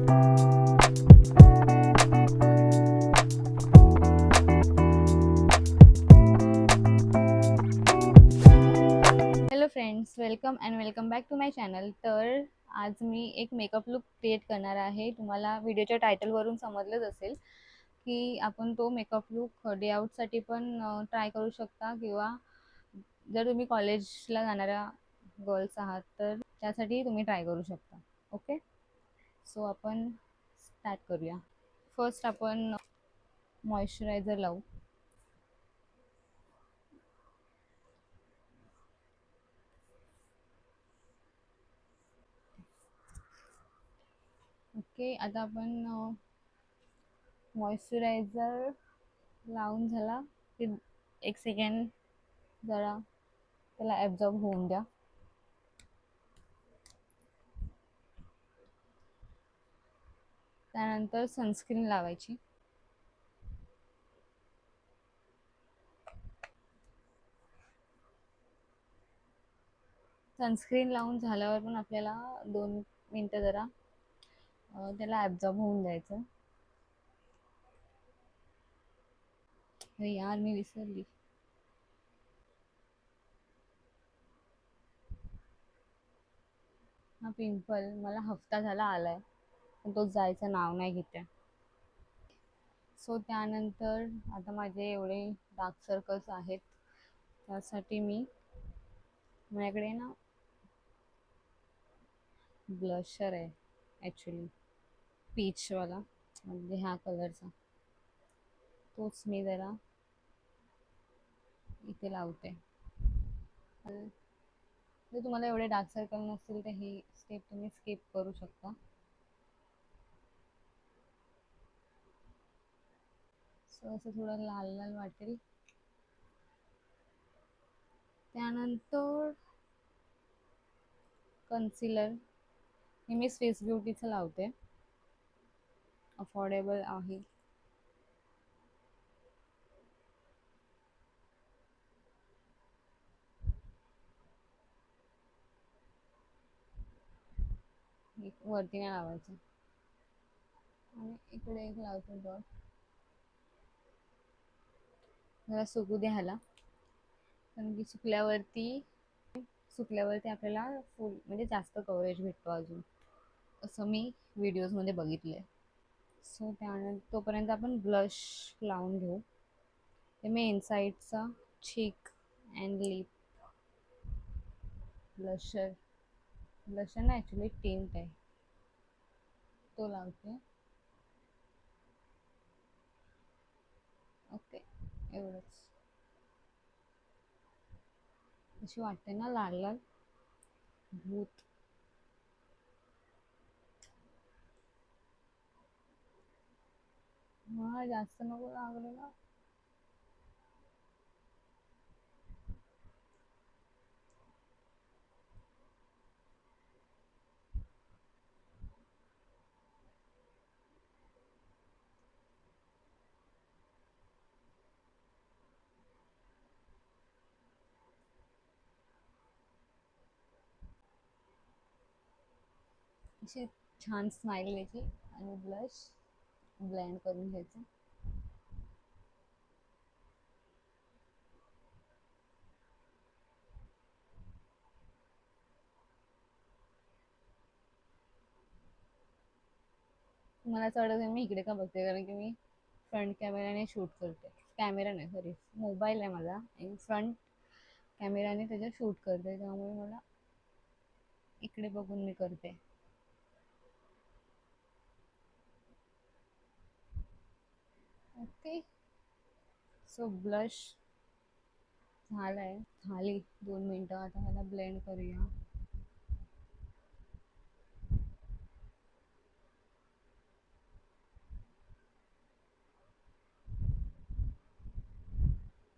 Hello friends, welcome back to my channel. तर आज मी एक मेकअप लुक क्रिएट करणार आहे. तुम्हाला व्हिडिओच्या टायटलवरून समजलंच असेल की आपण तो मेकअप लुक डे आउटसाठी पण ट्राय करू शकता, किंवा जर तुम्ही कॉलेजला जाणाऱ्या गर्ल्स आहात तर त्यासाठी तुम्ही ट्राय करू शकता. ओके, सो आपण स्टार्ट करूया. फर्स्ट आपण मॉइश्चरायझर लावू. ओके, आता आपण मॉइश्चरायझर लावून झाला की 1 सेकंड जरा त्याला ॲब्झॉर्ब होऊन द्या. त्यानंतर सनस्क्रीन लावायची. सनस्क्रीन लावून झाल्यावर पण आपल्याला 2 मिनटं जरा त्याला ॲब्झॉर्ब होऊन द्यायचं. अरे यार, मी विसरली. हा पिंपल मला हफ्ता झाला आलाय, पण तो जायचं नाव नाही घेते. सो त्यानंतर आता माझे एवढे डार्क सर्कल्स आहेत, त्यासाठी माझ्याकडे ना ब्लशर आहे ॲक्च्युली, पीचवाला, म्हणजे ह्या कलरचा. तोच मी जरा इथे लावते. जर तुम्हाला एवढे डार्क सर्कल नसतील तर ही स्टेप तुम्ही स्किप करू शकता. सो असं थोडं लाल लाल वाटेल. त्यानंतर कन्सिलर हे मी स्विस ब्युटीचं लावते, अफोर्डेबल आहे. वरती नाही लावायचं. आणि इकडे एक लावतो डॉट. जरा सुकू द्यायला, कारण की सुकल्यावरती आपल्याला फुल म्हणजे जास्त कव्हरेज भेटतो अजून, असं मी व्हिडिओजमध्ये बघितलंय. सो त्यानंतर तोपर्यंत आपण ब्लश लावून घेऊ. ते मी इनसाइडचा चीक अँड लिप ब्लशर ना ॲक्च्युली टिंट आहे, तो लावते. ओके, एवढंच. अशी वाटते ना लाल लाल भूत. हा जास्त नको लागलेला. अशी छान स्माइल द्यायची आणि ब्लश ब्लेंड करून घ्यायचं. मला असं वाटत मी इकडे का बघते, कारण की मी फ्रंट कॅमेराने शूट करते. कॅमेरा नाही, सॉरी, मोबाईल आहे माझा, आणि फ्रंट कॅमेराने त्याच्यात शूट करते, त्यामुळे मला इकडे बघून मी करते. ओके, सो ब्लश झाली 2 मिनटं. आता मला ब्लेंड करूया.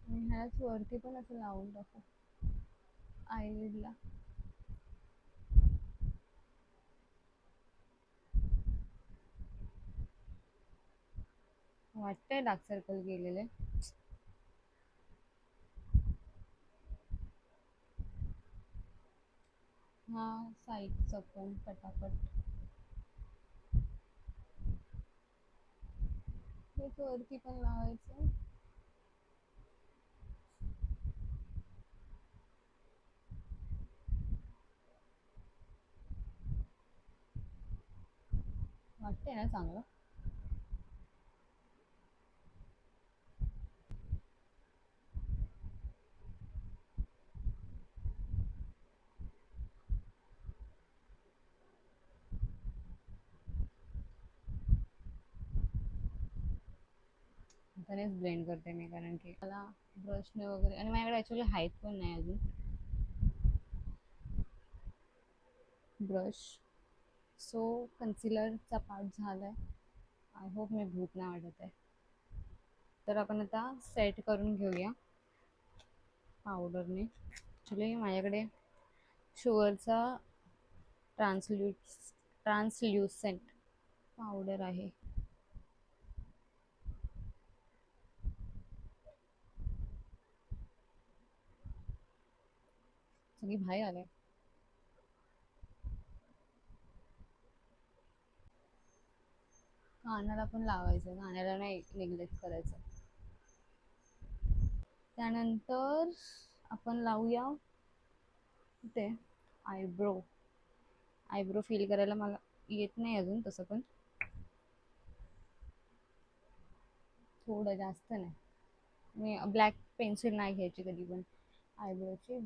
आणि ह्याच वरती पण असं लावून टाकू आयलिडला. वाटतंय डार्क सर्कल गेलेले. हा साईडचं पण पटापट. एक वरती पण लावायचं. वाटते ना चांगलं. हातानेच ब्लेंड करते मी, कारण की मला ब्रशने वगैरे, आणि माझ्याकडे ॲक्च्युली हाईट पण नाही अजून ब्रश. सो कन्सिलरचा पार्ट झाला आहे. आय होप मी भूत नाही वाटत आहे. तर आपण आता सेट करून घेऊया पावडरने. ॲक्च्युली माझ्याकडे शुअरचा ट्रान्सल्युसेंट पावडर आहे. सगळी बाहेर आले. कानाला पण लावायचं, कानाला नाही निग्लेक्ट करायचं. त्यानंतर आपण लावूया ते आयब्रो. आयब्रो फील करायला मला येत नाही अजून तसं, पण थोडं, जास्त नाही. मी ब्लॅक पेन्सिल नाही घ्यायची कधी पण आयब्रोची.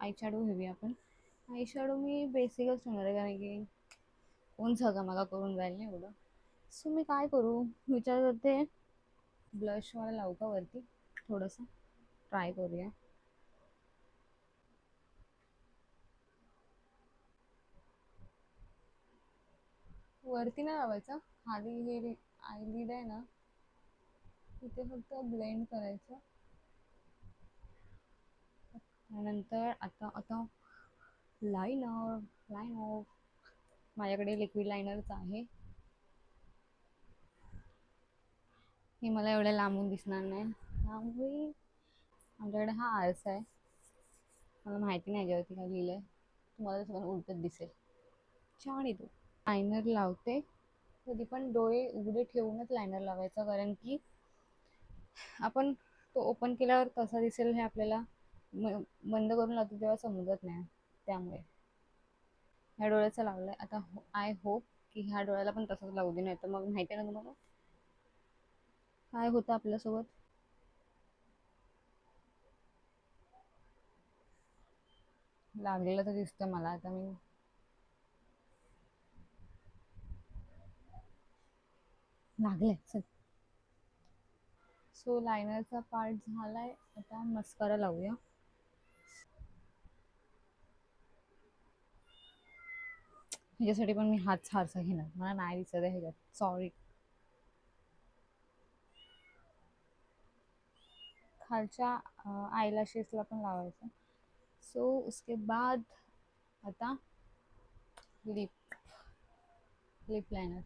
आय शॅडो घेऊया आपण. आय शॅडो मी बेसिकच ठेवणार आहे, कारण की कोण मला करून जाईल नाही एवढं. सो मी काय करू विचार करते, ब्लश मला लावू का वरती थोडंसं, ट्राय करूया. वरती नाही लावायचं, खाली हे आयलिड आहे ना, तिथे फक्त ब्लेंड करायचं. त्यानंतर आता आता लाईनर माझ्याकडे लिक्विड लायनरच आहे. हे मला एवढ्या लांबून दिसणार नाही, त्यामुळे आमच्याकडे हा आरसा आहे. मला माहिती नाही याच्यावरती काय लिहिलंय, तुम्हाला सगळं उलटच दिसेल. छान येतो. लायनर लावते, कधी पण डोळे उघडे ठेवूनच लायनर लावायचा, कारण की आपण तो ओपन केल्यावर कसा दिसेल हे आपल्याला बंद करून लावतो तेव्हा समजत नाही. त्यामुळे ह्या डोळ्याचा लावलाय आता. आय होप की ह्या डोळ्याला पण तसंच लावू दे, नाही तर मग माहिती आहे ना तुम्हाला काय होतं आपल्यासोबत. लागलेलं तर दिसतं मला आता. मी लागलंय चल. सो लायनरचा पार्ट झालाय, आता मस्कारा लावूया. ह्याच्यासाठी पण मी हात हारसा घेणार, मला नाही दिसत आहे ह्याच्यात, सॉरी. खालच्या आयलॅशेसला पण लावायचं. सो उसके बाद आता लिप लाइनर.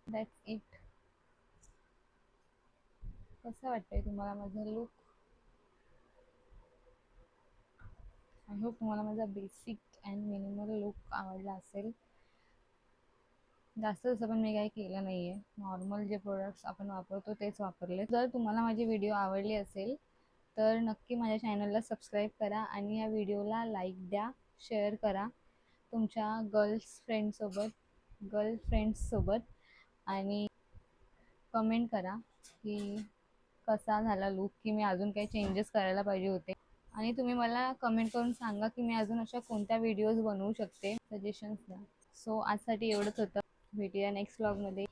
That's it. कसं वाटतंय तुम्हाला माझा लुक? आय होप तुम्हाला माझा बेसिक अँड मिनिमल लुक आवडला असेल. जास्त असं पण मी काही केलं नाही आहे, नॉर्मल जे प्रोडक्ट्स आपण वापरतो तेच वापरले. जर तुम्हाला माझी व्हिडिओ आवडली असेल तर नक्की माझ्या चॅनलला सबस्क्राईब करा आणि या व्हिडिओला लाईक द्या, शेअर करा तुमच्या गर्लफ्रेंड्ससोबत आणि कमेंट करा की कसा झाला लुक, की मी अजून काही चेंजेस करायला पाहिजे होते. आणि तुम्ही मला कमेंट करून सांगा की मी अजून अशा कोणत्या व्हिडिओज बनवू शकते, सजेशन्स द्या. सो आजसाठी एवढंच होतं. भेटूया नेक्स्ट व्लॉगमध्ये.